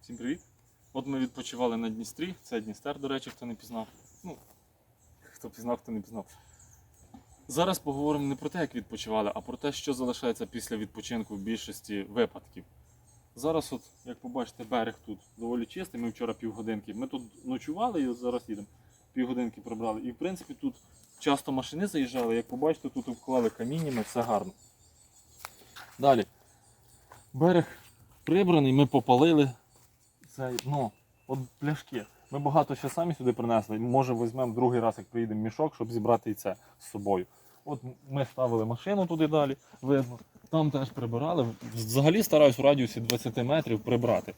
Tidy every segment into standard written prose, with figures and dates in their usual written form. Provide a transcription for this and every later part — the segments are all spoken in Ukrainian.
Всім привіт! От ми відпочивали на Дністрі, це Дністер, до речі, хто не пізнав. Ну, хто пізнав, хто не пізнав. Зараз поговоримо не про те, як відпочивали, а про те, що залишається після відпочинку в більшості випадків. Зараз, от, як побачите, берег тут доволі чистий, ми вчора півгодинки, ми тут ночували і от зараз їдемо, півгодинки прибрали. І в принципі тут часто машини заїжджали, як побачите, тут обклали каміннями, все гарно. Далі, берег прибраний, ми попалили. Це, ну, от пляшки. Ми багато ще самі сюди принесли. Може візьмемо другий раз, як приїдемо, мішок, щоб зібрати і це з собою. От ми ставили машину туди далі, видно. Там теж прибирали. Взагалі стараюсь в радіусі 20 метрів прибрати.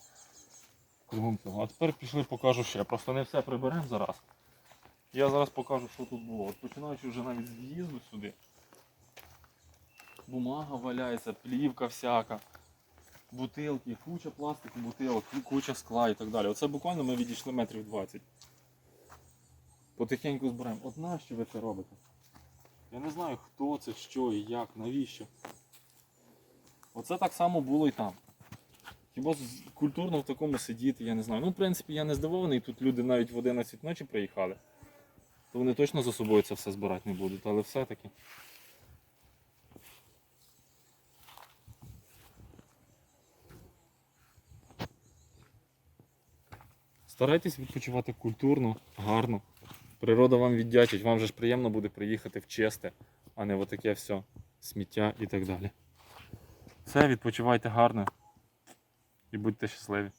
А тепер пішли, покажу ще. Просто не все приберемо зараз. Я зараз покажу, що тут було. От починаючи вже навіть з в'їзду сюди. Бумага валяється, плівка всяка. Бутилки, куча пластику, бутилок, куча скла і так далі. Оце буквально ми відійшли метрів 20. Потихеньку збираємо. От нащо ви це робите? Я не знаю, хто це, що і як, навіщо. Оце так само було і там. Хіба культурно в такому сидіти, я не знаю. Ну, в принципі, я не здивований, тут люди навіть в 11 ночі приїхали. То вони точно за собою це все збирати не будуть, але все-таки. Старайтесь відпочивати культурно, гарно. Природа вам віддячить, вам же ж приємно буде приїхати в чисте, а не в отаке все сміття і так далі. Все, відпочивайте гарно і будьте щасливі.